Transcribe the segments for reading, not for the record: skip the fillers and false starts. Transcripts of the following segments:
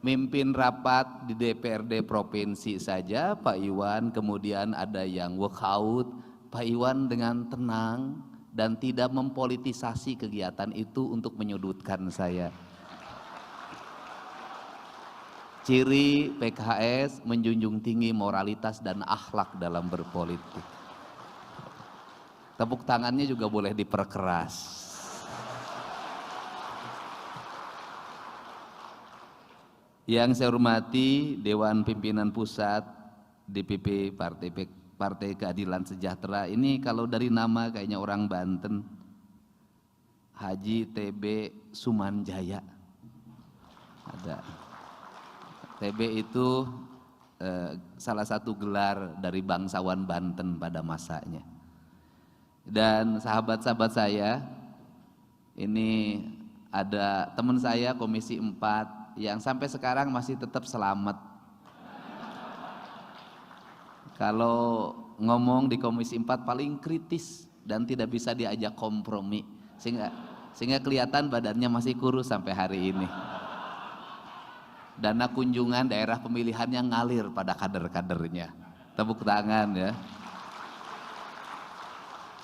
mimpin rapat di DPRD provinsi saja Pak Iwan, kemudian ada yang walkout, Pak Iwan dengan tenang dan tidak mempolitisasi kegiatan itu untuk menyudutkan saya. Ciri PKS menjunjung tinggi moralitas dan akhlak dalam berpolitik. Tepuk tangannya juga boleh diperkeras. Yang saya hormati Dewan Pimpinan Pusat DPP Partai Keadilan Sejahtera, ini kalau dari nama kayaknya orang Banten, Haji TB Sumanjaya. Ada. TB itu salah satu gelar dari bangsawan Banten pada masanya. Dan sahabat-sahabat saya, ini ada teman saya Komisi 4 yang sampai sekarang masih tetap selamat. Kalau ngomong di Komisi 4 paling kritis dan tidak bisa diajak kompromi, sehingga kelihatan badannya masih kurus sampai hari ini. Dana kunjungan daerah pemilihannya ngalir pada kader-kadernya. Tepuk tangan ya.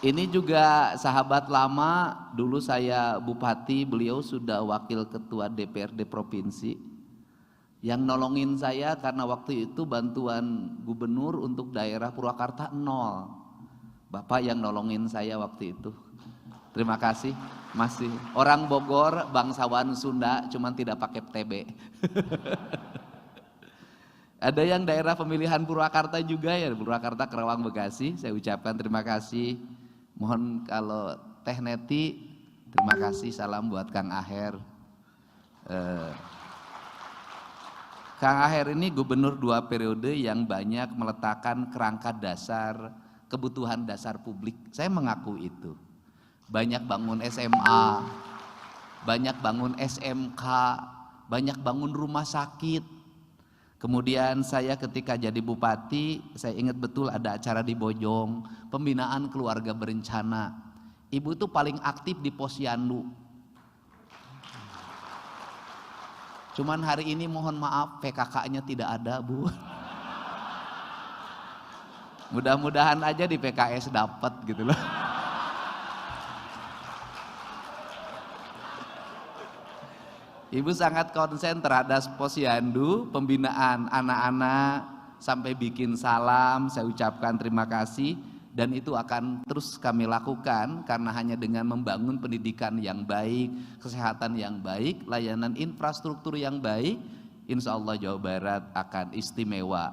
Ini juga sahabat lama, dulu saya bupati, beliau sudah wakil ketua DPRD provinsi. Yang nolongin saya karena waktu itu bantuan gubernur untuk daerah Purwakarta 0. Bapak yang nolongin saya waktu itu. Terima kasih, masih orang Bogor, bangsawan Sunda, cuman tidak pakai TB. Ada yang daerah pemilihan Purwakarta juga ya, Purwakarta, Kerawang, Bekasi, saya ucapkan terima kasih. Mohon kalau Teh Neti, terima kasih, salam buat Kang Aher. Kang Aher ini gubernur 2 periode yang banyak meletakkan kerangka dasar kebutuhan dasar publik. Saya mengaku itu. Banyak bangun SMA, banyak bangun SMK, banyak bangun rumah sakit. Kemudian saya ketika jadi bupati, saya ingat betul ada acara di Bojong, pembinaan keluarga berencana. Ibu itu paling aktif di Posyandu. Cuman hari ini mohon maaf PKK-nya tidak ada, Bu. Mudah-mudahan aja di PKS dapat gitu loh. Ibu sangat konsen terhadap posyandu, pembinaan anak-anak, sampai bikin salam. Saya ucapkan terima kasih, dan itu akan terus kami lakukan karena hanya dengan membangun pendidikan yang baik, kesehatan yang baik, layanan infrastruktur yang baik, insya Allah Jawa Barat akan istimewa.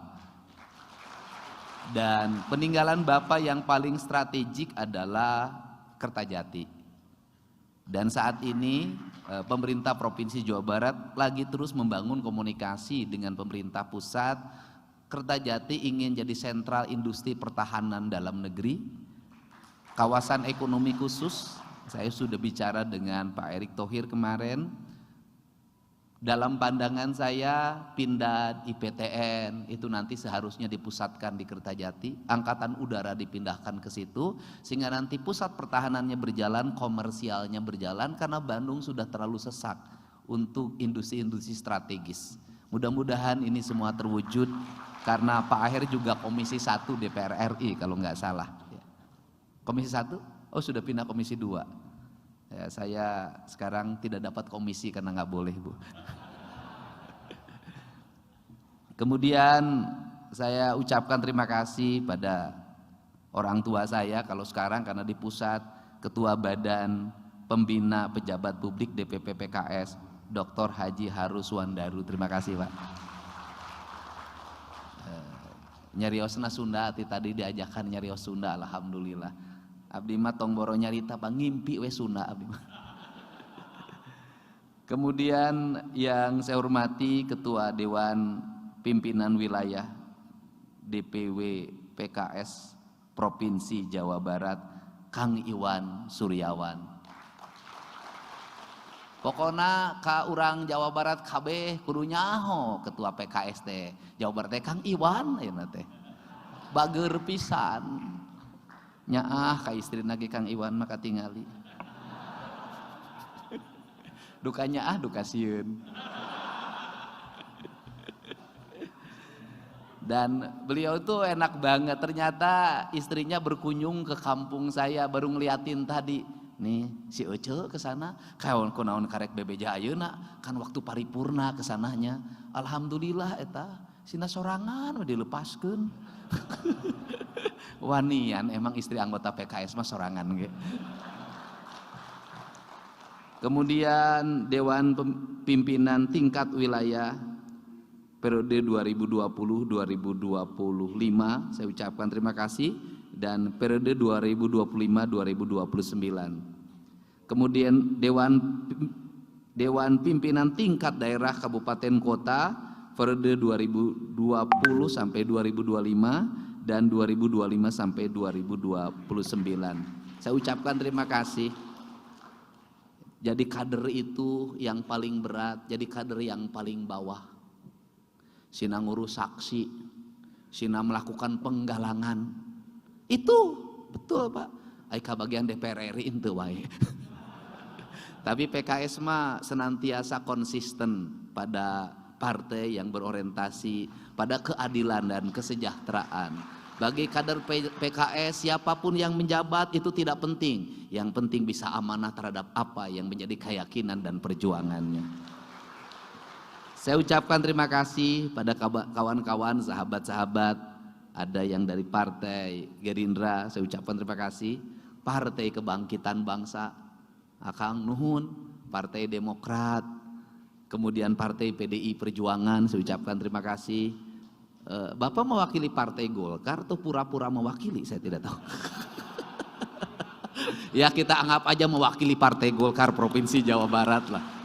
Dan peninggalan Bapak yang paling strategik adalah Kertajati. Dan saat ini pemerintah Provinsi Jawa Barat lagi terus membangun komunikasi dengan pemerintah pusat. Kertajati ingin jadi sentral industri pertahanan dalam negeri, kawasan ekonomi khusus. Saya sudah bicara dengan Pak Erick Thohir kemarin. Dalam pandangan saya, Pindad, IPTN itu nanti seharusnya dipusatkan di Kertajati, angkatan udara dipindahkan ke situ, sehingga nanti pusat pertahanannya berjalan, komersialnya berjalan, karena Bandung sudah terlalu sesak untuk industri-industri strategis. Mudah-mudahan ini semua terwujud, karena Pak Aher juga Komisi 1 DPR RI kalau nggak salah. Komisi 1? Oh sudah pindah Komisi 2. Ya, saya sekarang tidak dapat komisi karena nggak boleh, Bu. Kemudian saya ucapkan terima kasih pada orang tua saya, kalau sekarang karena di pusat, Ketua Badan Pembina Pejabat Publik DPP PKS, Dr. Haji Haruswandaru. Terima kasih, Pak. Nyariosna Sunda, tadi diajakan nyarios Sunda, alhamdulillah. Abdi mah tong boro nyarita Bang, ngimpi we Sunda abdi mah. Kemudian yang saya hormati Ketua Dewan Pimpinan Wilayah DPW PKS Provinsi Jawa Barat, Kang Iwan Suryawan. Pokoknya ka urang Jawa Barat kabeh kudu nyaho Ketua PKS teh Jawa Barat teh Kang Iwan ayeuna teh. Bager pisan. Nyaah ka istri lagi Kang Iwan maka tingali. Dukanya duka sieun. Dan beliau tuh enak banget, ternyata istrinya berkunjung ke kampung saya, baru ngeliatin tadi. Nih si Ece kesana, kawan kunaon karek bebeja ayeuna, kan waktu paripurna kesananya. Alhamdulillah eta, sina sorangan dilepaskeun. Wanian emang istri anggota PKS mah sorangan ge. Kemudian Dewan Pimpinan Tingkat Wilayah periode 2020-2025 saya ucapkan terima kasih, dan periode 2025-2029. Kemudian Dewan Pimpinan Tingkat Daerah Kabupaten Kota periode 2020 sampai 2025 dan 2025 sampai 2029. Saya ucapkan terima kasih. Jadi kader itu yang paling berat, jadi kader yang paling bawah. Sina ngurus saksi, sina melakukan penggalangan. Itu betul Pak. Aika bagian DPR RI itu wae. Tapi PKS mah senantiasa konsisten pada partai yang berorientasi pada keadilan dan kesejahteraan. Bagi kader PKS siapapun yang menjabat itu tidak penting. Yang penting bisa amanah terhadap apa yang menjadi keyakinan dan perjuangannya. Saya ucapkan terima kasih pada kawan-kawan, sahabat-sahabat, ada yang dari Partai Gerindra, saya ucapkan terima kasih. Partai Kebangkitan Bangsa, Akang Nuhun, Partai Demokrat, kemudian Partai PDI Perjuangan, saya ucapkan terima kasih. Bapak mewakili Partai Golkar atau pura-pura mewakili, saya tidak tahu. Ya kita anggap aja mewakili Partai Golkar Provinsi Jawa Barat lah.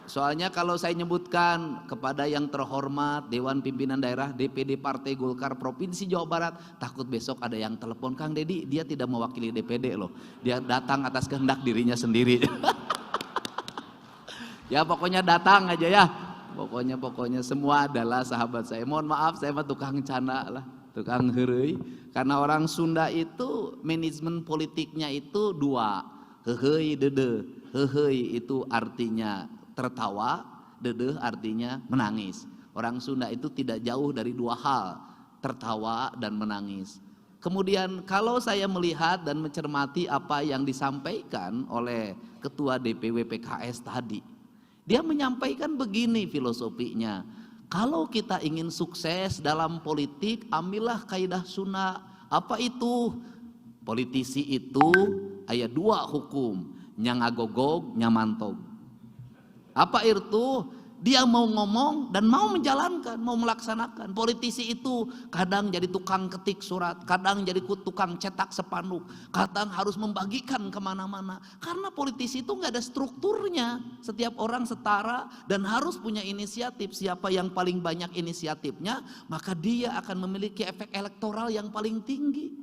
Soalnya kalau saya nyebutkan kepada yang terhormat Dewan Pimpinan Daerah DPD Partai Golkar Provinsi Jawa Barat, takut besok ada yang telepon, Kang Dedi dia tidak mewakili DPD loh, dia datang atas kehendak dirinya sendiri. Ya pokoknya datang aja ya, pokoknya semua adalah sahabat saya. Mohon maaf saya mah tukang cana lah, tukang heureuy. Karena orang Sunda itu manajemen politiknya itu dua, heureuy dede. Heureuy itu artinya tertawa, dedeh artinya menangis. Orang Sunda itu tidak jauh dari dua hal, tertawa dan menangis. Kemudian kalau saya melihat dan mencermati apa yang disampaikan oleh Ketua DPW PKS tadi, dia menyampaikan begini filosofinya, kalau kita ingin sukses dalam politik, ambillah kaidah Sunda. Apa itu? Politisi itu aya dua hukum, nyangagogog, nyamantog. Apa itu? Dia mau ngomong dan mau menjalankan, mau melaksanakan. Politisi itu kadang jadi tukang ketik surat, kadang jadi tukang cetak spanduk, kadang harus membagikan kemana-mana. Karena politisi itu nggak ada strukturnya. Setiap orang setara dan harus punya inisiatif. Siapa yang paling banyak inisiatifnya, maka dia akan memiliki efek elektoral yang paling tinggi.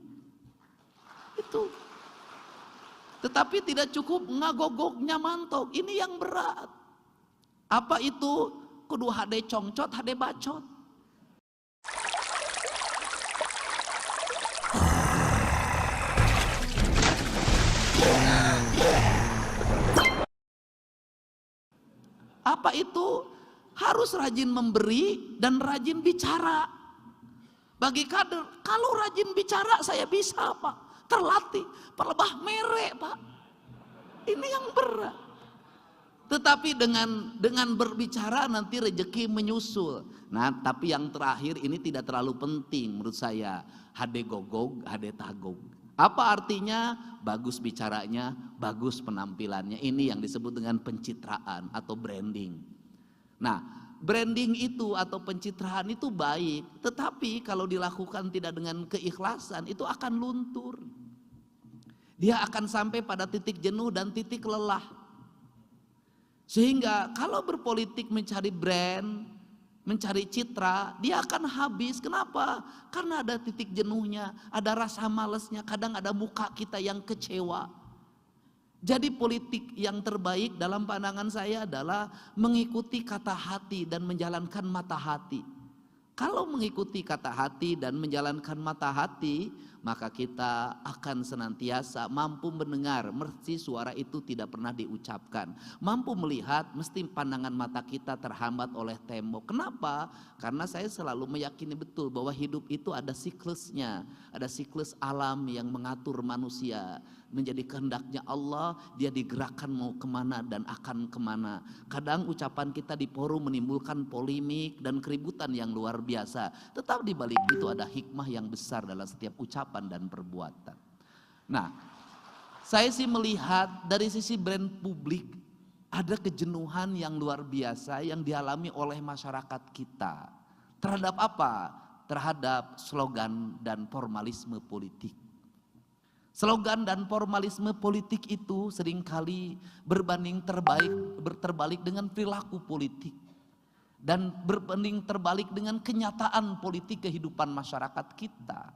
Itu. Tetapi tidak cukup ngagogoknya mantok. Ini yang berat. Apa itu? Kudu hade congcot, hade bacot. Apa itu? Harus rajin memberi dan rajin bicara. Bagi kader, kalau rajin bicara saya bisa Pak, terlatih, pelebah merek Pak. Ini yang berat. Tetapi dengan berbicara nanti rezeki menyusul. Nah, tapi yang terakhir ini tidak terlalu penting menurut saya. Hade gogog, hade tagog. Apa artinya? Bagus bicaranya, bagus penampilannya. Ini yang disebut dengan pencitraan atau branding. Nah, branding itu atau pencitraan itu baik, tetapi kalau dilakukan tidak dengan keikhlasan itu akan luntur. Dia akan sampai pada titik jenuh dan titik lelah. Sehingga kalau berpolitik mencari brand, mencari citra, dia akan habis. Kenapa? Karena ada titik jenuhnya, ada rasa malesnya, kadang ada muka kita yang kecewa. Jadi politik yang terbaik dalam pandangan saya adalah mengikuti kata hati dan menjalankan mata hati. Kalau mengikuti kata hati dan menjalankan mata hati, maka kita akan senantiasa mampu mendengar, mesti suara itu tidak pernah diucapkan. Mampu melihat, mesti pandangan mata kita terhambat oleh tembok. Kenapa? Karena saya selalu meyakini betul bahwa hidup itu ada siklusnya, ada siklus alam yang mengatur manusia. Menjadi kehendaknya Allah, dia digerakkan mau kemana dan akan kemana. Kadang ucapan kita di forum menimbulkan polemik dan keributan yang luar biasa. Tetap di balik itu ada hikmah yang besar dalam setiap ucapan dan perbuatan. Nah, saya sih melihat dari sisi brand publik ada kejenuhan yang luar biasa yang dialami oleh masyarakat kita. Terhadap apa? Terhadap slogan dan formalisme politik. Slogan dan formalisme politik itu seringkali terbalik dengan perilaku politik. Dan berbanding terbalik dengan kenyataan politik kehidupan masyarakat kita.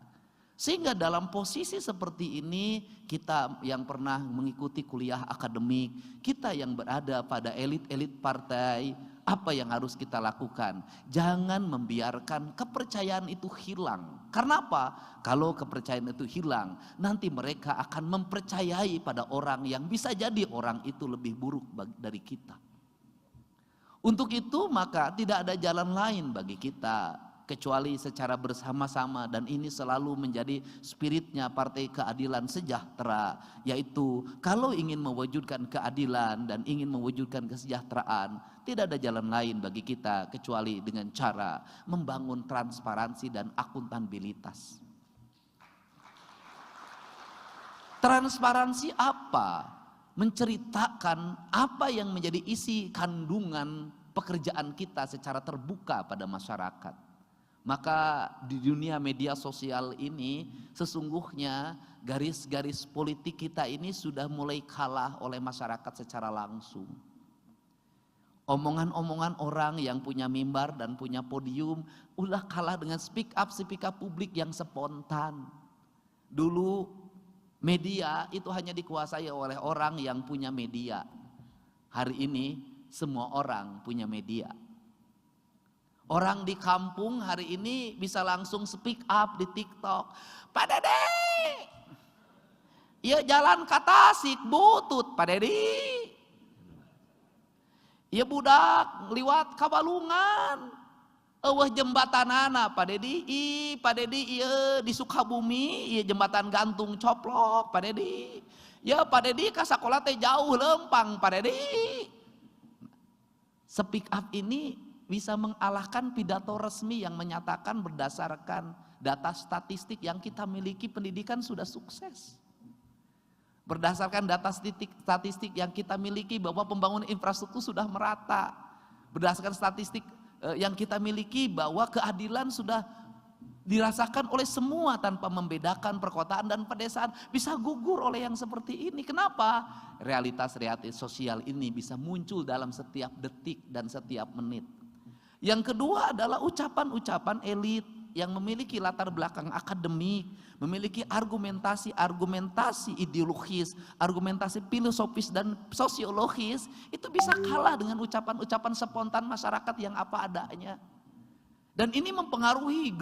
Sehingga dalam posisi seperti ini, kita yang pernah mengikuti kuliah akademik, kita yang berada pada elit-elit partai, apa yang harus kita lakukan? Jangan membiarkan kepercayaan itu hilang. Karena apa? Kalau kepercayaan itu hilang, nanti mereka akan mempercayai pada orang yang bisa jadi orang itu lebih buruk dari kita. Untuk itu maka tidak ada jalan lain bagi kita kecuali secara bersama-sama, dan ini selalu menjadi spiritnya Partai Keadilan Sejahtera, yaitu kalau ingin mewujudkan keadilan dan ingin mewujudkan kesejahteraan, tidak ada jalan lain bagi kita kecuali dengan cara membangun transparansi dan akuntabilitas. Transparansi apa? Menceritakan apa yang menjadi isi kandungan pekerjaan kita secara terbuka pada masyarakat. Maka di dunia media sosial ini sesungguhnya garis-garis politik kita ini sudah mulai kalah oleh masyarakat secara langsung. Omongan-omongan orang yang punya mimbar dan punya podium udah kalah dengan speak up publik yang spontan. Dulu media itu hanya dikuasai oleh orang yang punya media. Hari ini semua orang punya media. Orang di kampung hari ini bisa langsung speak up di TikTok. Pak Dede, ya jalan ke Tasik butut Pak Dede. Ya budak liwat Kabalungan. Eueuh jembatanana Pak Dede. Pak Dede ieu di Sukabumi ieu jembatan gantung coplok Pak Dede. Ya Pak Dede ka sakola teh jauh lempang Pak Dede. Speak up ini bisa mengalahkan pidato resmi yang menyatakan berdasarkan data statistik yang kita miliki pendidikan sudah sukses. Berdasarkan data statistik yang kita miliki bahwa pembangunan infrastruktur sudah merata. Berdasarkan statistik yang kita miliki bahwa keadilan sudah dirasakan oleh semua tanpa membedakan perkotaan dan pedesaan. Bisa gugur oleh yang seperti ini. Kenapa? Realitas sosial ini bisa muncul dalam setiap detik dan setiap menit. Yang kedua adalah ucapan-ucapan elit yang memiliki latar belakang akademik, memiliki argumentasi ideologis, argumentasi filosofis dan sosiologis, itu bisa kalah dengan ucapan-ucapan spontan masyarakat yang apa adanya. Dan ini mempengaruhi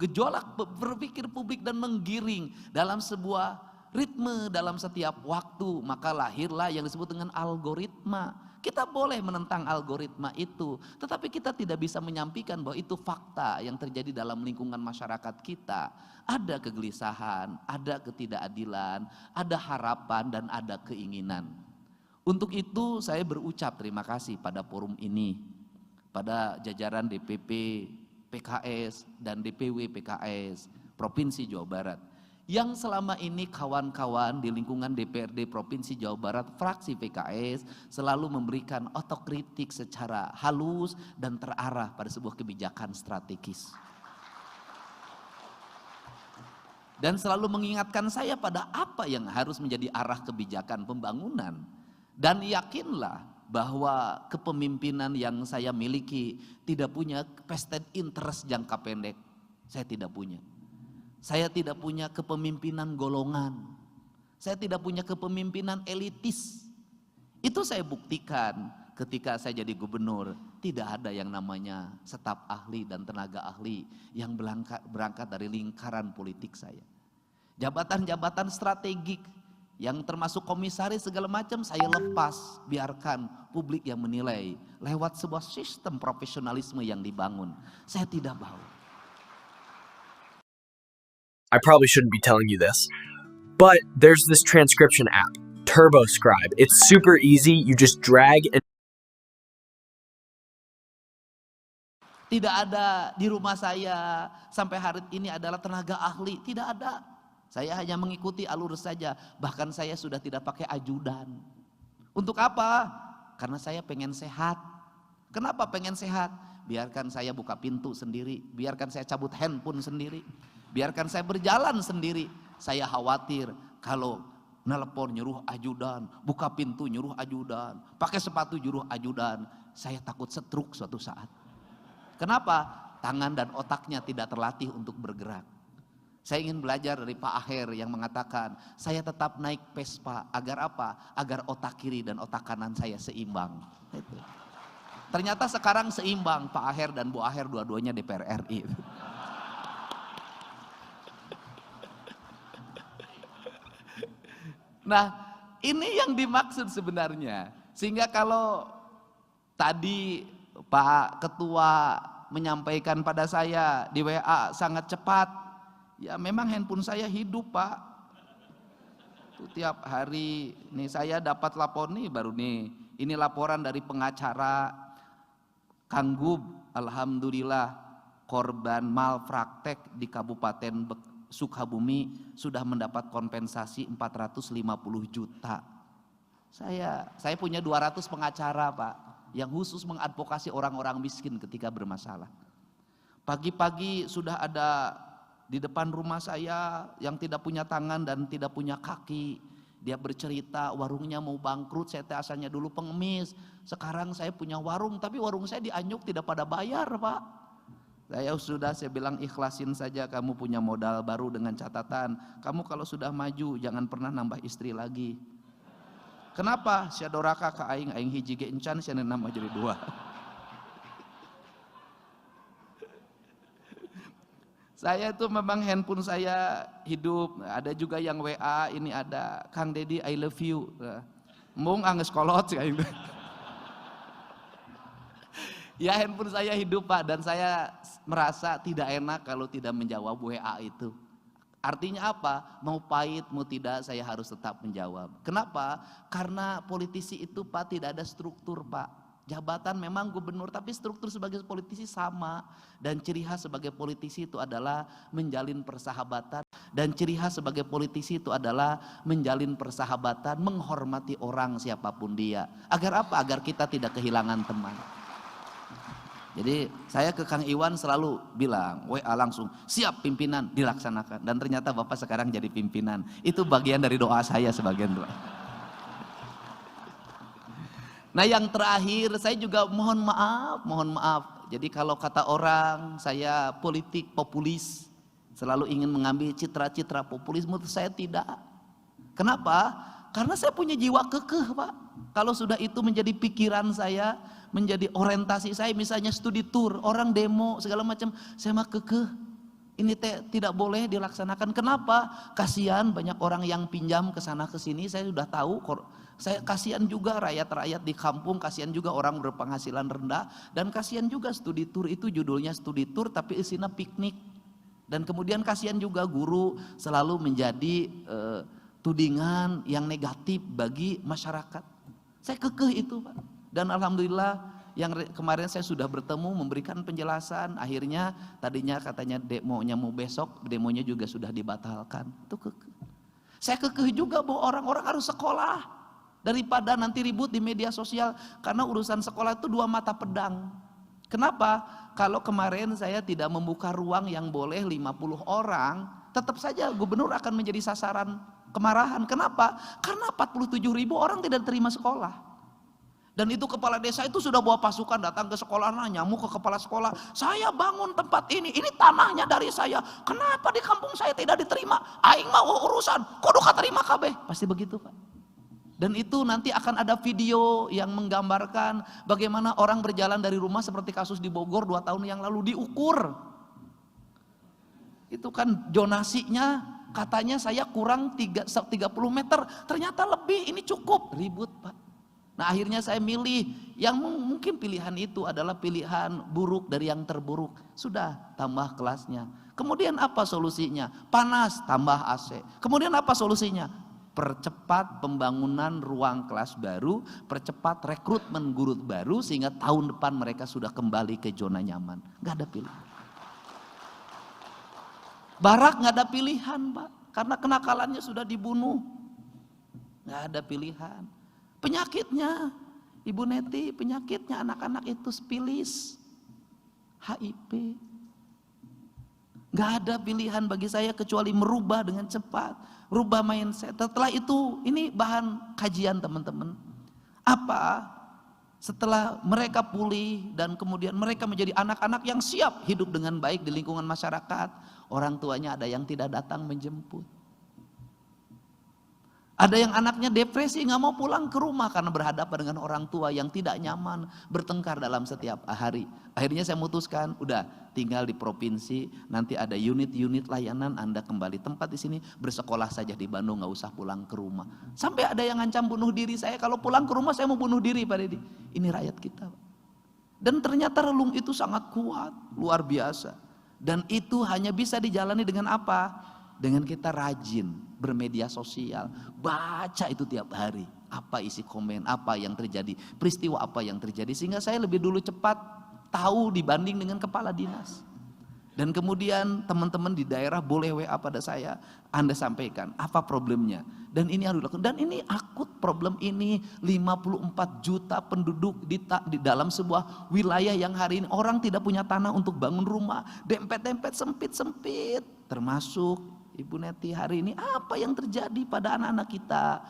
gejolak berpikir publik dan menggiring dalam sebuah ritme dalam setiap waktu. Maka lahirlah yang disebut dengan algoritma. Kita boleh menentang algoritma itu, tetapi kita tidak bisa menyampaikan bahwa itu fakta yang terjadi dalam lingkungan masyarakat kita. Ada kegelisahan, ada ketidakadilan, ada harapan dan ada keinginan. Untuk itu saya berucap terima kasih pada forum ini, pada jajaran DPP PKS dan DPW PKS Provinsi Jawa Barat, yang selama ini kawan-kawan di lingkungan DPRD Provinsi Jawa Barat fraksi PKS selalu memberikan otokritik secara halus dan terarah pada sebuah kebijakan strategis. Dan selalu mengingatkan saya pada apa yang harus menjadi arah kebijakan pembangunan. Dan yakinlah bahwa kepemimpinan yang saya miliki tidak punya vested interest jangka pendek. Saya tidak punya. Saya tidak punya kepemimpinan golongan. Saya tidak punya kepemimpinan elitis. Itu saya buktikan ketika saya jadi gubernur. Tidak ada yang namanya staf ahli dan tenaga ahli yang berangkat dari lingkaran politik saya. Jabatan-jabatan strategik yang termasuk komisaris segala macam saya lepas, biarkan publik yang menilai lewat sebuah sistem profesionalisme yang dibangun. Saya tidak mau. I probably shouldn't be telling you this, but there's this transcription app, TurboScribe. It's super easy. You just drag and Tidak ada di rumah saya sampai hari ini adalah tenaga ahli, tidak ada. Saya hanya mengikuti alur saja, bahkan saya sudah tidak pakai ajudan. Untuk apa? Karena saya pengen sehat. Kenapa pengen sehat? Biarkan saya buka pintu sendiri, biarkan saya cabut handphone sendiri, biarkan saya berjalan sendiri. Saya khawatir kalau nelpon nyuruh ajudan, buka pintu nyuruh ajudan, pakai sepatu nyuruh ajudan. Saya takut stroke suatu saat. Kenapa? Tangan dan otaknya tidak terlatih untuk bergerak. Saya ingin belajar dari Pak Aher yang mengatakan, saya tetap naik Vespa. Agar apa? Agar otak kiri dan otak kanan saya seimbang. Itu. Ternyata sekarang seimbang, Pak Aher dan Bu Aher dua-duanya DPR RI. Nah, ini yang dimaksud sebenarnya. Sehingga kalau tadi Pak Ketua menyampaikan pada saya di WA sangat cepat, ya memang handphone saya hidup Pak. Itu tiap hari nih saya dapat lapor nih baru nih. Ini laporan dari pengacara Kang Gub, alhamdulillah korban malpraktek di Kabupaten Sukabumi sudah mendapat kompensasi 450 juta. Saya punya 200 pengacara Pak, yang khusus mengadvokasi orang-orang miskin ketika bermasalah. Pagi-pagi sudah ada di depan rumah saya yang tidak punya tangan dan tidak punya kaki. Dia bercerita warungnya mau bangkrut, saya asalnya dulu pengemis. Sekarang saya punya warung, tapi warung saya di Anyuk tidak pada bayar Pak. Saya bilang ikhlasin saja, kamu punya modal baru dengan catatan. Kamu kalau sudah maju jangan pernah nambah istri lagi. Kenapa? Sia doraka ka aing hiji ge encan sia nama jadi dua. Saya itu memang handphone saya hidup. Ada juga yang WA, ini ada Kang Dedi I love you. Mung angges kolot kayak gitu. Ya handphone saya hidup Pak, dan saya merasa tidak enak kalau tidak menjawab WA itu. Artinya apa? Mau pahit, mau tidak, saya harus tetap menjawab. Kenapa? Karena politisi itu Pak tidak ada struktur Pak. Jabatan memang gubernur, tapi struktur sebagai politisi sama. Dan ciri khas sebagai politisi itu adalah menjalin persahabatan. Dan ciri khas sebagai politisi itu adalah menjalin persahabatan, menghormati orang siapapun dia. Agar apa? Agar kita tidak kehilangan teman. Jadi saya ke Kang Iwan selalu bilang, WA langsung, siap pimpinan, dilaksanakan. Dan ternyata Bapak sekarang jadi pimpinan. Itu bagian dari doa saya, sebagian doa. Nah yang terakhir, saya juga mohon maaf. Jadi kalau kata orang, saya politik populis, selalu ingin mengambil citra-citra populisme, saya tidak. Kenapa? Karena saya punya jiwa kekeh Pak. Kalau sudah itu menjadi pikiran saya, menjadi orientasi saya, misalnya studi tour, orang demo segala macam, saya mah kekeh. Ini tidak boleh dilaksanakan. Kenapa? Kasihan banyak orang yang pinjam ke sana ke sini, saya sudah tahu. Saya kasihan juga rakyat-rakyat di kampung, kasihan juga orang berpenghasilan rendah, dan kasihan juga studi tour itu judulnya studi tour tapi isinya piknik. Dan kemudian kasihan juga guru selalu menjadi tudingan yang negatif bagi masyarakat. Saya kekeh itu Pak. Dan alhamdulillah yang kemarin saya sudah bertemu memberikan penjelasan. Akhirnya tadinya katanya demonya mau besok, demonya juga sudah dibatalkan. Itu kekeh. Saya kekeh juga bahwa orang-orang harus sekolah. Daripada nanti ribut di media sosial. Karena urusan sekolah itu dua mata pedang. Kenapa? Kalau kemarin saya tidak membuka ruang yang boleh 50 orang, tetap saja gubernur akan menjadi sasaran kemarahan. Kenapa? Karena 47.000 orang tidak terima sekolah. Dan itu kepala desa itu sudah bawa pasukan datang ke sekolah, nyamuk ke kepala sekolah, saya bangun tempat ini tanahnya dari saya, kenapa di kampung saya tidak diterima, aing mau urusan, kudu katerima kabeh. Pasti begitu Pak. Dan itu nanti akan ada video yang menggambarkan bagaimana orang berjalan dari rumah seperti kasus di Bogor 2 tahun yang lalu, diukur. Itu kan zonasinya katanya saya kurang 30 meter, ternyata lebih, ini cukup, ribut Pak. Nah akhirnya saya milih yang mungkin pilihan itu adalah pilihan buruk dari yang terburuk. Sudah, tambah kelasnya. Kemudian apa solusinya? Panas, tambah AC. Kemudian apa solusinya? Percepat pembangunan ruang kelas baru, percepat rekrutmen guru baru sehingga tahun depan mereka sudah kembali ke zona nyaman. Gak ada pilihan. Barak gak ada pilihan Pak, karena kenakalannya sudah dibunuh. Gak ada pilihan. Penyakitnya, Ibu Neti, penyakitnya anak-anak itu spilis, HIV. Gak ada pilihan bagi saya kecuali merubah dengan cepat, rubah mindset. Setelah itu, ini bahan kajian teman-teman. Apa? Setelah mereka pulih dan kemudian mereka menjadi anak-anak yang siap hidup dengan baik di lingkungan masyarakat, orang tuanya ada yang tidak datang menjemput. Ada yang anaknya depresi, nggak mau pulang ke rumah karena berhadapan dengan orang tua yang tidak nyaman, bertengkar dalam setiap hari. Akhirnya saya memutuskan, udah tinggal di provinsi, nanti ada unit-unit layanan, Anda kembali tempat di sini, bersekolah saja di Bandung, nggak usah pulang ke rumah. Sampai ada yang ngancam bunuh diri saya, kalau pulang ke rumah saya mau bunuh diri Pak Deddy. Ini rakyat kita. Dan ternyata relung itu sangat kuat, luar biasa. Dan itu hanya bisa dijalani dengan apa? Dengan kita rajin bermedia sosial, baca itu tiap hari, apa isi komen, apa yang terjadi, peristiwa apa yang terjadi, sehingga saya lebih dulu cepat tahu dibanding dengan kepala dinas. Dan kemudian teman-teman di daerah boleh WA pada saya, Anda sampaikan apa problemnya, dan ini harus dilakukan. Dan ini akut, problem ini 54 juta penduduk di dalam sebuah wilayah yang hari ini orang tidak punya tanah untuk bangun rumah, dempet-dempet sempit-sempit, termasuk Ibu Neti hari ini apa yang terjadi pada anak-anak kita.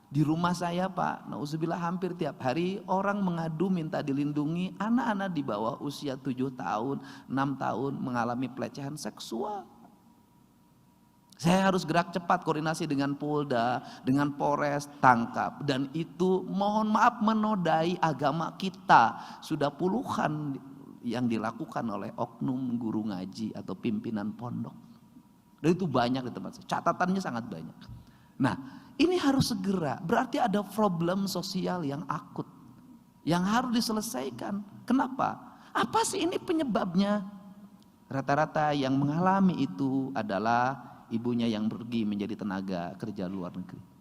Di rumah saya Pak, nauzubillah hampir tiap hari orang mengadu minta dilindungi anak-anak di bawah usia 7 tahun, 6 tahun mengalami pelecehan seksual. Saya harus gerak cepat koordinasi dengan Polda, dengan Polres, tangkap. Dan itu mohon maaf menodai agama kita. Sudah puluhan yang dilakukan oleh oknum guru ngaji atau pimpinan pondok. Dan itu banyak di tempat saya, catatannya sangat banyak. Nah ini harus segera, berarti ada problem sosial yang akut, yang harus diselesaikan. Kenapa? Apa sih ini penyebabnya? Rata-rata yang mengalami itu adalah ibunya yang pergi menjadi tenaga kerja luar negeri.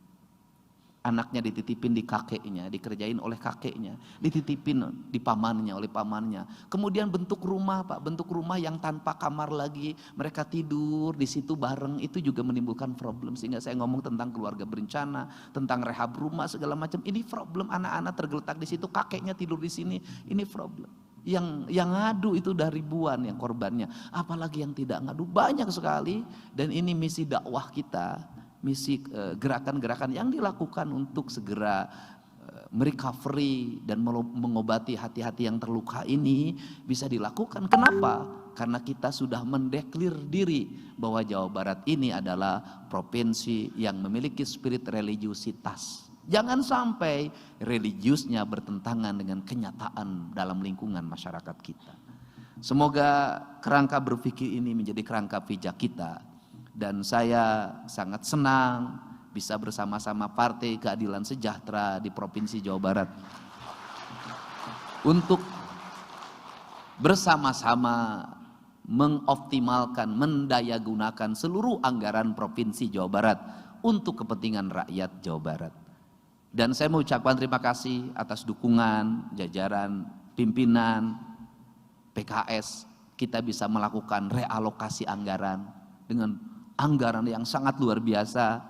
Anaknya dititipin di kakeknya, dikerjain oleh kakeknya, dititipin di pamannya, oleh pamannya. Kemudian bentuk rumah Pak, bentuk rumah yang tanpa kamar lagi, mereka tidur di situ bareng, itu juga menimbulkan problem. Sehingga saya ngomong tentang keluarga berencana, tentang rehab rumah segala macam. Ini problem, anak-anak tergeletak di situ, kakeknya tidur di sini, ini problem. Yang ngadu itu udah ribuan yang korbannya, apalagi yang tidak ngadu banyak sekali. Dan ini misi dakwah kita, misi gerakan-gerakan yang dilakukan untuk segera merecovery dan mengobati hati-hati yang terluka ini bisa dilakukan. Kenapa? Karena kita sudah mendeklir diri bahwa Jawa Barat ini adalah provinsi yang memiliki spirit religiusitas. Jangan sampai religiusnya bertentangan dengan kenyataan dalam lingkungan masyarakat kita. Semoga kerangka berpikir ini menjadi kerangka pijak kita. Dan saya sangat senang bisa bersama-sama Partai Keadilan Sejahtera di Provinsi Jawa Barat untuk bersama-sama mengoptimalkan, mendayagunakan seluruh anggaran Provinsi Jawa Barat untuk kepentingan rakyat Jawa Barat. Dan saya mengucapkan terima kasih atas dukungan jajaran pimpinan PKS. Kita bisa melakukan realokasi anggaran dengan anggaran yang sangat luar biasa,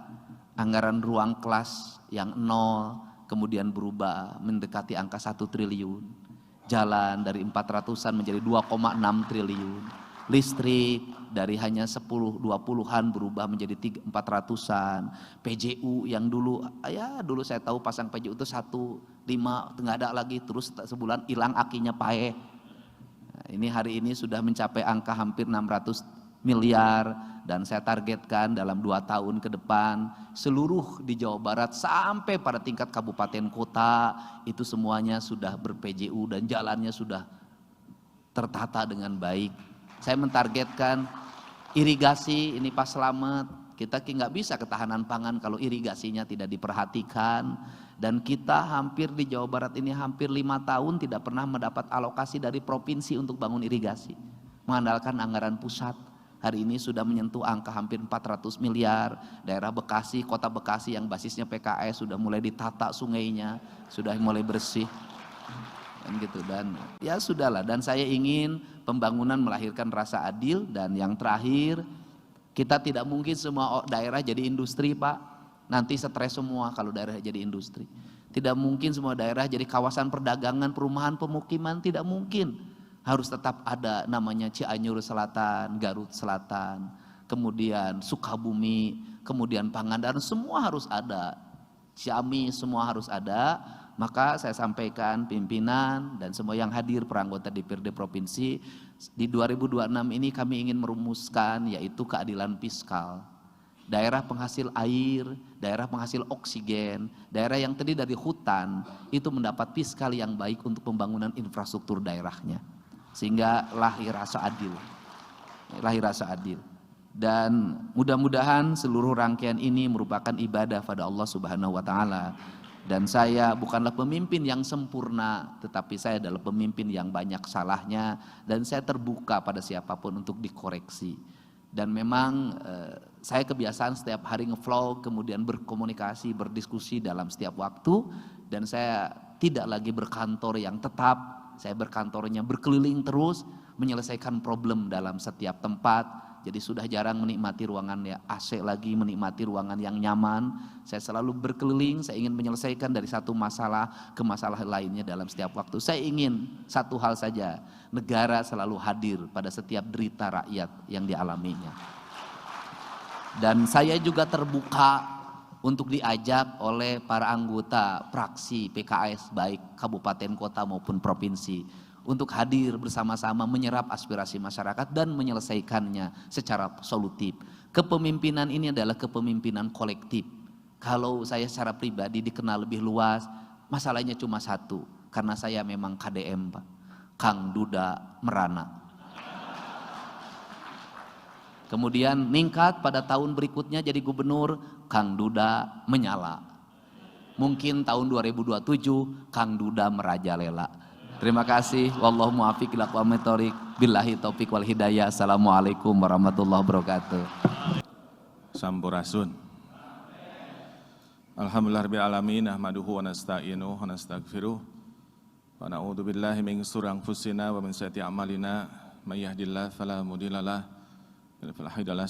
anggaran ruang kelas yang 0 kemudian berubah mendekati angka 1 triliun, jalan dari 400-an menjadi 2,6 triliun, listrik dari hanya 10-20-an berubah menjadi 400-an, PJU yang dulu saya tahu pasang PJU itu 1,5 nggak ada lagi, terus sebulan hilang akinya paeh. Nah, ini hari ini sudah mencapai angka hampir 600 miliar. Dan saya targetkan dalam 2 tahun ke depan seluruh di Jawa Barat sampai pada tingkat kabupaten kota itu semuanya sudah ber-PJU dan jalannya sudah tertata dengan baik. Saya mentargetkan irigasi, ini Pak Slamet, Kita nggak bisa ketahanan pangan kalau irigasinya tidak diperhatikan. Dan kita hampir di Jawa Barat ini hampir 5 tahun tidak pernah mendapat alokasi dari provinsi untuk bangun irigasi. Mengandalkan anggaran pusat. Hari ini sudah menyentuh angka hampir 400 miliar. Daerah Bekasi, kota Bekasi yang basisnya PKS sudah mulai ditata sungainya, sudah mulai bersih. Dan gitu, dan ya sudahlah. Dan saya ingin pembangunan melahirkan rasa adil. Dan yang terakhir, kita tidak mungkin semua daerah jadi industri, Pak. Nanti stres semua kalau daerah jadi industri. Tidak mungkin semua daerah jadi kawasan perdagangan, perumahan, pemukiman, tidak mungkin. Harus tetap ada namanya Cianjur Selatan, Garut Selatan, kemudian Sukabumi, kemudian Pangandaran, semua harus ada. Ciamis semua harus ada. Maka saya sampaikan pimpinan dan semua yang hadir para anggota DPRD Provinsi, di 2026 ini kami ingin merumuskan yaitu keadilan fiskal. Daerah penghasil air, daerah penghasil oksigen, daerah yang terdiri dari hutan, itu mendapat fiskal yang baik untuk pembangunan infrastruktur daerahnya. Sehingga lahir rasa adil. Lahir rasa adil. Dan mudah-mudahan seluruh rangkaian ini merupakan ibadah pada Allah Subhanahu wa taala. Dan saya bukanlah pemimpin yang sempurna, tetapi saya adalah pemimpin yang banyak salahnya, dan saya terbuka pada siapapun untuk dikoreksi. Dan memang saya kebiasaan setiap hari ngevlog, kemudian berkomunikasi, berdiskusi dalam setiap waktu, dan saya tidak lagi berkantor yang tetap. Saya berkantornya berkeliling terus, menyelesaikan problem dalam setiap tempat. Jadi sudah jarang menikmati ruangan ya AC lagi, menikmati ruangan yang nyaman. Saya selalu berkeliling, saya ingin menyelesaikan dari satu masalah ke masalah lainnya dalam setiap waktu. Saya ingin satu hal saja, negara selalu hadir pada setiap derita rakyat yang dialaminya. Dan saya juga terbuka untuk diajak oleh para anggota fraksi PKS baik kabupaten kota maupun provinsi untuk hadir bersama-sama menyerap aspirasi masyarakat dan menyelesaikannya secara solutif. Kepemimpinan ini adalah kepemimpinan kolektif. Kalau saya secara pribadi dikenal lebih luas, masalahnya cuma satu, karena saya memang KDM, Pak. Kang Duda Merana. Kemudian ningkat pada tahun berikutnya jadi gubernur, Kang Duda menyala. Mungkin tahun 2027 Kang Duda merajalela. Terima kasih. Wallahu muwaffiq ila aqwamit thoriq. Billahi taufik wal hidayah. Assalamualaikum warahmatullahi wabarakatuh. Sampurasun. Alhamdulillahirabbil alamin, nahmaduhu wa nasta'inuhu wa nastaghfiruh. Wa na'udzu billahi min shururi anfusina wa min sayyiati a'malina. May yahdihillahu fala mudhillalah. Alhamdulillah,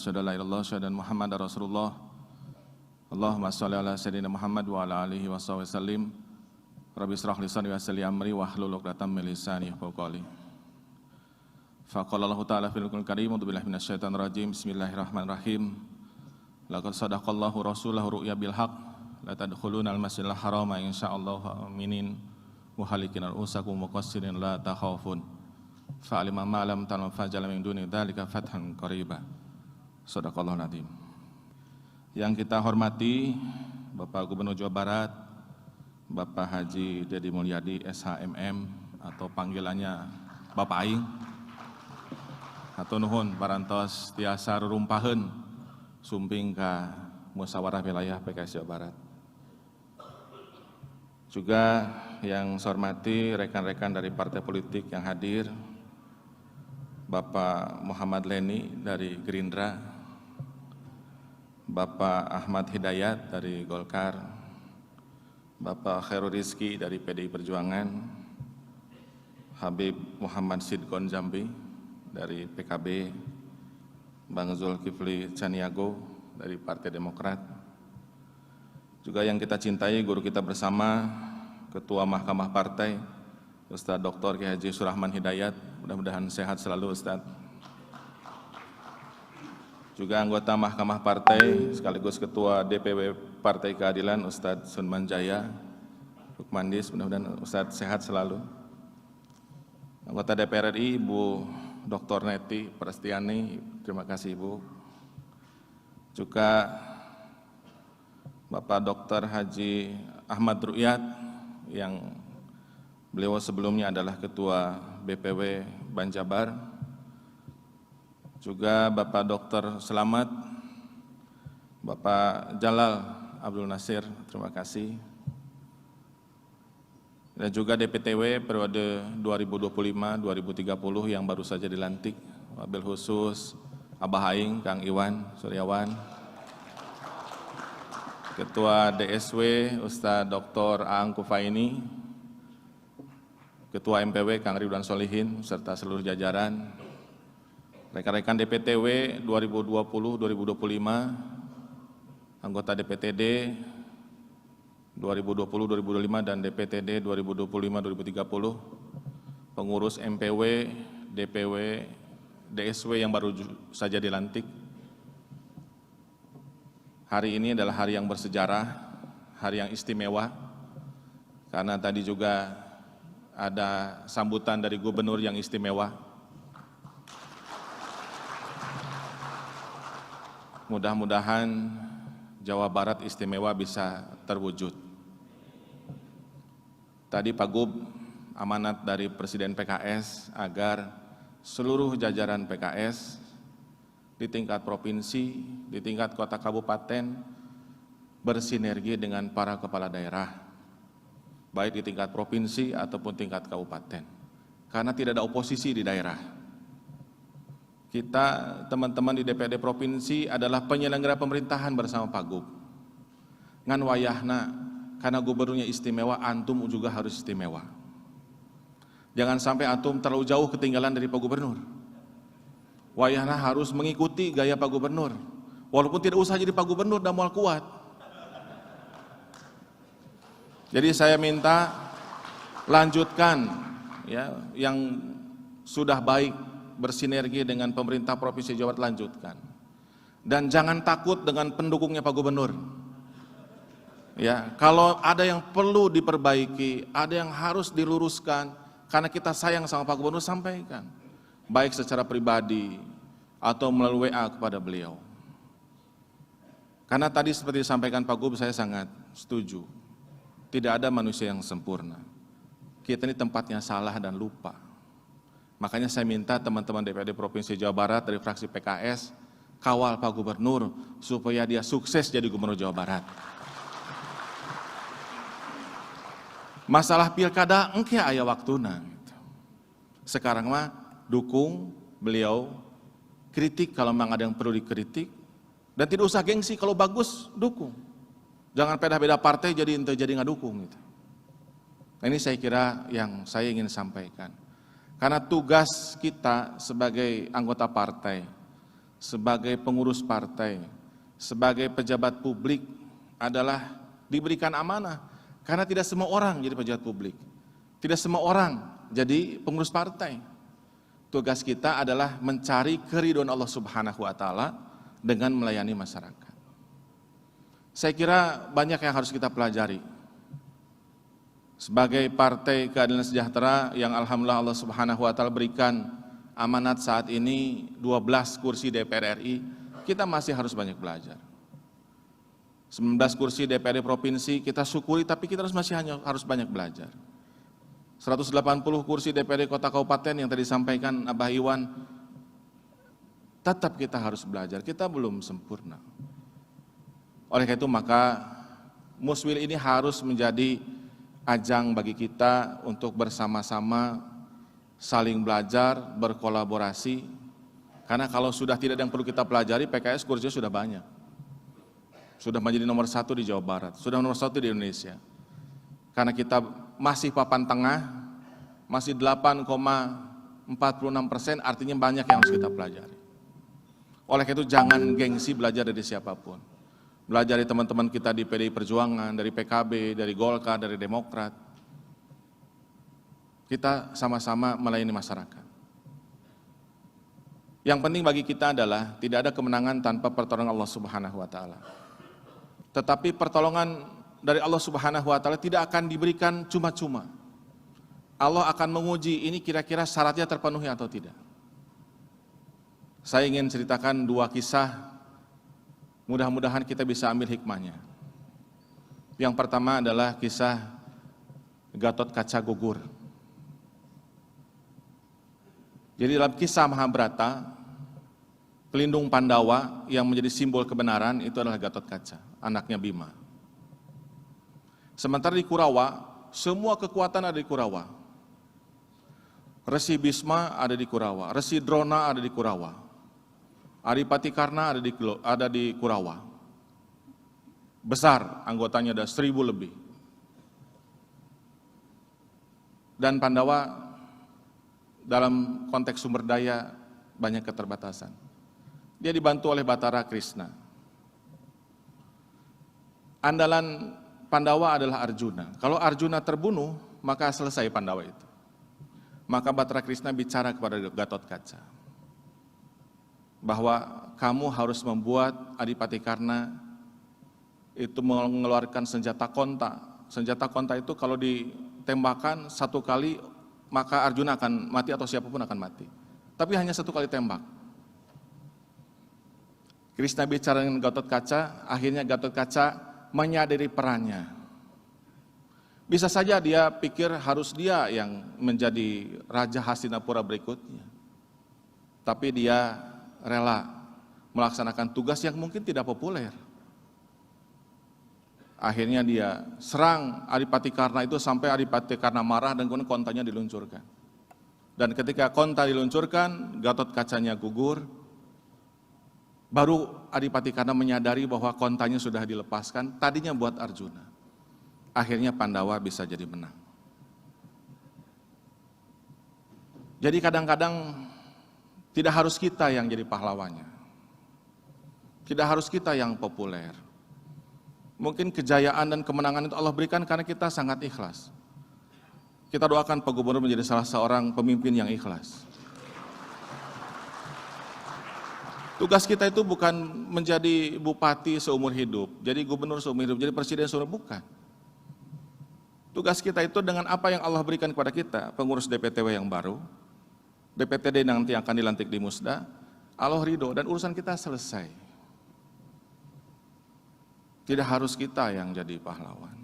syahada Muhammad Rasulullah. Allahumma sholli ala sayyidina Muhammad wa ala alihi wa sallim. Rabbi israh li sadri wa yassir li amri wahlul 'uqdatam min lisani yafqahu qawli. Faqala Allah ta'ala fil Qur'anil Karim, a'udzu billahi minasyaitonir rajim. Bismillahirrahmanirrahim. Laqad sadaqallahu rasulahu ru'ya bil haqq la tadkhulunal masjidal harama insyaallah aminin wa halikin ru'usakum wa qassirin la takhafun. Fa'alima ma'lam ta'lam fajala min duni dzalika fathan qariba. Shadaqallahul azim. Yang kita hormati Bapak Gubernur Jawa Barat, Bapak Haji Dedi Mulyadi SHMM atau panggilannya Bapak Aing. Hatur nuhun parantos tiasa rurumpaheun sumping ka musyawarah wilayah PKS Jawa Barat. Juga yang saya hormati rekan-rekan dari partai politik yang hadir, Bapak Muhammad Leni dari Gerindra, Bapak Ahmad Hidayat dari Golkar, Bapak Khairul Rizki dari PDI Perjuangan, Habib Muhammad Sidqon Jambi dari PKB, Bang Zulkifli Caniago dari Partai Demokrat, juga yang kita cintai guru kita bersama, Ketua Mahkamah Partai, Ustadz Dr. Kiai Haji Surahman Hidayat, mudah-mudahan sehat selalu Ustadz. Juga anggota Mahkamah Partai sekaligus Ketua DPW Partai Keadilan Ustadz Sunman Jaya Rukmandis, mudah-mudahan Ustadz sehat selalu. Anggota DPR RI Ibu Dr. Neti Prastiani, terima kasih Ibu. Juga Bapak Dr. Haji Ahmad Ru'yat yang beliau sebelumnya adalah Ketua BPW Banjabar. Juga Bapak Dr. Selamat Bapak Jalal Abdul Nasir, terima kasih. Dan juga DPTW periode 2025-2030 yang baru saja dilantik, wabil khusus Abah Aing, Kang Iwan Suryawan, Ketua DSW Ustadz Dr. Aang Kufaini, Ketua MPW Kang Ridwan Solihin, serta seluruh jajaran, rekan-rekan DPTW 2020-2025, anggota DPTD 2020-2025 dan DPTD 2025-2030, pengurus MPW, DPW, DSW yang baru saja dilantik. Hari ini adalah hari yang bersejarah, hari yang istimewa, karena tadi juga ada sambutan dari gubernur yang istimewa. Mudah-mudahan Jawa Barat istimewa bisa terwujud. Tadi Pak Gub amanat dari Presiden PKS agar seluruh jajaran PKS di tingkat provinsi, di tingkat kota kabupaten bersinergi dengan para kepala daerah, baik di tingkat provinsi ataupun tingkat kabupaten. Karena tidak ada oposisi di daerah. Kita, teman-teman di DPRD Provinsi adalah penyelenggara pemerintahan bersama Pak Gub. Ngan wayahna, karena gubernurnya istimewa, antum juga harus istimewa. Jangan sampai antum terlalu jauh ketinggalan dari Pak Gubernur. Wayahna harus mengikuti gaya Pak Gubernur. Walaupun tidak usah jadi Pak Gubernur dan mual kuat. Jadi saya minta lanjutkan ya yang sudah baik, bersinergi dengan pemerintah Provinsi Jawa Barat, lanjutkan. Dan jangan takut dengan pendukungnya Pak Gubernur. Ya, kalau ada yang perlu diperbaiki, ada yang harus diluruskan, karena kita sayang sama Pak Gubernur, sampaikan. Baik secara pribadi atau melalui WA kepada beliau. Karena tadi seperti disampaikan Pak Gub, saya sangat setuju. Tidak ada manusia yang sempurna. Kita ini tempatnya salah dan lupa. Makanya saya minta teman-teman DPRD Provinsi Jawa Barat dari fraksi PKS, kawal Pak Gubernur supaya dia sukses jadi Gubernur Jawa Barat. Masalah pilkada engke aya waktuna. Sekarang mah dukung beliau, kritik kalau memang ada yang perlu dikritik, dan tidak usah gengsi, kalau bagus dukung. Jangan beda-beda partai jadi ngadukung gitu. Nah, ini saya kira yang saya ingin sampaikan. Karena tugas kita sebagai anggota partai, sebagai pengurus partai, sebagai pejabat publik adalah diberikan amanah. Karena tidak semua orang jadi pejabat publik, tidak semua orang jadi pengurus partai. Tugas kita adalah mencari keridhaan Allah Subhanahu wa Ta'ala dengan melayani masyarakat. Saya kira banyak yang harus kita pelajari. Sebagai Partai Keadilan Sejahtera yang alhamdulillah Allah Subhanahu wa Ta'ala berikan amanat saat ini 12 kursi DPR RI, kita masih harus banyak belajar. 19 kursi DPRD Provinsi kita syukuri, tapi kita masih harus banyak belajar. 180 kursi DPRD Kota Kabupaten yang tadi disampaikan Abah Iwan, tetap kita harus belajar, kita belum sempurna. Oleh karena itu maka Muswil ini harus menjadi ajang bagi kita untuk bersama-sama saling belajar, berkolaborasi. Karena kalau sudah tidak ada yang perlu kita pelajari, PKS kursinya sudah banyak. Sudah menjadi nomor 1 di Jawa Barat, sudah nomor 1 di Indonesia. Karena kita masih papan tengah, masih 8,46%, artinya banyak yang harus kita pelajari. Oleh karena itu jangan gengsi belajar dari siapapun. Belajar dari teman-teman kita di PDI Perjuangan, dari PKB, dari Golkar, dari Demokrat. Kita sama-sama melayani masyarakat. Yang penting bagi kita adalah tidak ada kemenangan tanpa pertolongan Allah Subhanahu wa Ta'ala. Tetapi pertolongan dari Allah Subhanahu wa Ta'ala tidak akan diberikan cuma-cuma. Allah akan menguji ini kira-kira syaratnya terpenuhi atau tidak. Saya ingin ceritakan 2 kisah, mudah-mudahan kita bisa ambil hikmahnya. Yang pertama adalah kisah Gatot Kaca Gugur. Jadi dalam kisah Mahabharata, pelindung Pandawa yang menjadi simbol kebenaran itu adalah Gatot Kaca, anaknya Bima. Sementara di Kurawa, semua kekuatan ada di Kurawa. Resi Bisma ada di Kurawa, Resi Drona ada di Kurawa, Adipati Karna ada di Kurawa. Besar anggotanya, ada 1000 lebih. Dan Pandawa dalam konteks sumber daya banyak keterbatasan. Dia dibantu oleh Batara Krishna. Andalan Pandawa adalah Arjuna. Kalau Arjuna terbunuh, maka selesai Pandawa itu. Maka Batara Krishna bicara kepada Gatot Kaca bahwa kamu harus membuat Adipati Karna itu mengeluarkan senjata konta. Senjata konta itu kalau ditembakkan 1 kali, maka Arjuna akan mati atau siapapun akan mati. Tapi hanya 1 kali tembak. Krishna bicara dengan Gatot Kaca, akhirnya Gatot Kaca menyadari perannya. Bisa saja dia pikir harus dia yang menjadi Raja Hastinapura berikutnya. Tapi dia rela melaksanakan tugas yang mungkin tidak populer. Akhirnya dia serang Adipati Karna itu sampai Adipati Karna marah dan kemudian kontanya diluncurkan. Dan ketika konta diluncurkan, Gatot Kacanya gugur. Baru Adipati Karna menyadari bahwa kontanya sudah dilepaskan, tadinya buat Arjuna. Akhirnya Pandawa bisa jadi menang. Jadi kadang-kadang tidak harus kita yang jadi pahlawannya. Tidak harus kita yang populer. Mungkin kejayaan dan kemenangan itu Allah berikan karena kita sangat ikhlas. Kita doakan Pak Gubernur menjadi salah seorang pemimpin yang ikhlas. Tugas kita itu bukan menjadi bupati seumur hidup, jadi gubernur seumur hidup, jadi presiden seumur hidup, bukan. Tugas kita itu dengan apa yang Allah berikan kepada kita, pengurus DPTW yang baru, DPTD nanti akan dilantik di Musda, Allah ridho dan urusan kita selesai. Tidak harus kita yang jadi pahlawan.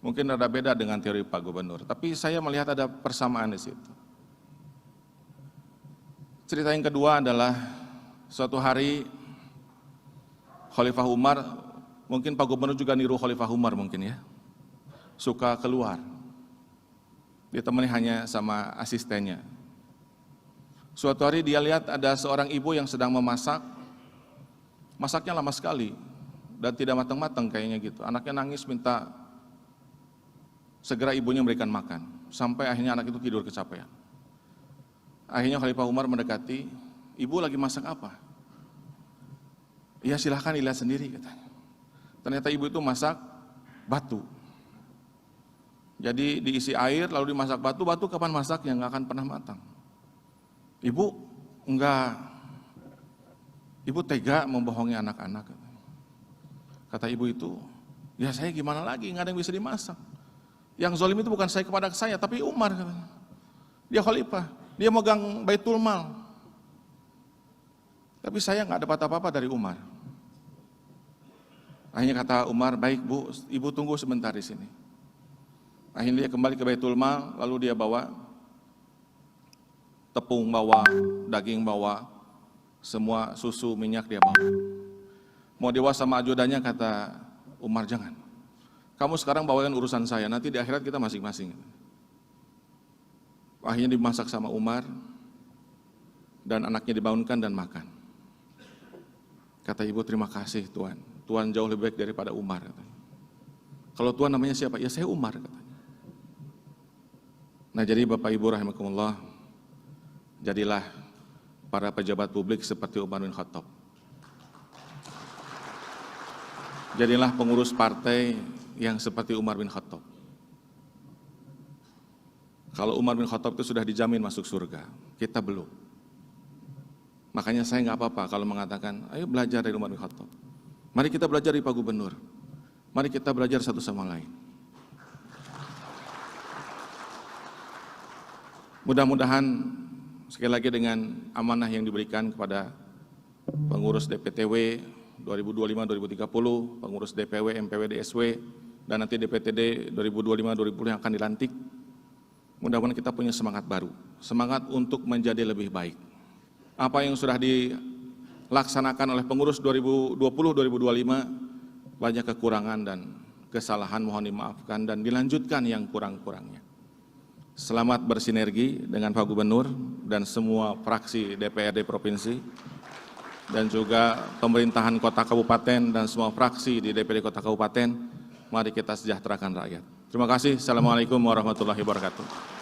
Mungkin ada beda dengan teori Pak Gubernur, tapi saya melihat ada persamaan di situ. Cerita yang kedua adalah suatu hari Khalifah Umar, mungkin Pak Gubernur juga niru Khalifah Umar mungkin ya, suka keluar, ditemani hanya sama asistennya. Suatu hari dia lihat ada seorang ibu yang sedang memasak, masaknya lama sekali dan tidak matang-matang kayaknya gitu. Anaknya nangis minta segera ibunya memberikan makan, sampai akhirnya anak itu tidur kecapean. Akhirnya Khalifah Umar mendekati, ibu lagi masak apa? Ya silahkan dilihat sendiri katanya. Ternyata ibu itu masak batu. Jadi diisi air lalu dimasak batu, batu kapan masaknya nggak akan pernah matang. Ibu enggak, ibu tega membohongi anak-anak. Kata ibu itu, ya saya gimana lagi, nggak ada yang bisa dimasak. Yang zalim itu bukan saya kepada saya, tapi Umar katanya. Dia khalifah, dia megang Baitul Mal. Tapi saya nggak dapat apa-apa dari Umar. Akhirnya kata Umar, baik bu, ibu tunggu sebentar di sini. Akhirnya dia kembali ke Baitul Mal, lalu dia bawa tepung, bawa daging, bawa semua susu, minyak dia bawa. Mau dewa sama ajudannya, kata Umar, jangan. Kamu sekarang bawakan urusan saya, nanti di akhirat kita masing-masing. Akhirnya dimasak sama Umar, dan anaknya dibangunkan dan makan. Kata ibu, terima kasih Tuhan. Tuhan jauh lebih baik daripada Umar. Katanya. Kalau Tuhan namanya siapa? Ya saya Umar. Katanya. Nah jadi Bapak Ibu rahimakumullah, jadilah para pejabat publik seperti Umar bin Khattab. Jadilah pengurus partai yang seperti Umar bin Khattab. Kalau Umar bin Khattab itu sudah dijamin masuk surga, kita belum. Makanya saya nggak apa-apa kalau mengatakan, ayo belajar dari Umar bin Khattab. Mari kita belajar dari Pak Gubernur. Mari kita belajar satu sama lain. Mudah-mudahan sekali lagi dengan amanah yang diberikan kepada pengurus DPTW 2025-2030, pengurus DPW, MPW, DSW, dan nanti DPTD 2025-2030 yang akan dilantik. Mudah-mudahan kita punya semangat baru, semangat untuk menjadi lebih baik. Apa yang sudah dilaksanakan oleh pengurus 2020-2025 banyak kekurangan dan kesalahan, mohon dimaafkan dan dilanjutkan yang kurang-kurangnya. Selamat bersinergi dengan Pak Gubernur dan semua fraksi DPRD Provinsi dan juga pemerintahan kota kabupaten dan semua fraksi di DPRD kota kabupaten. Mari kita sejahterakan rakyat. Terima kasih. Assalamualaikum warahmatullahi wabarakatuh.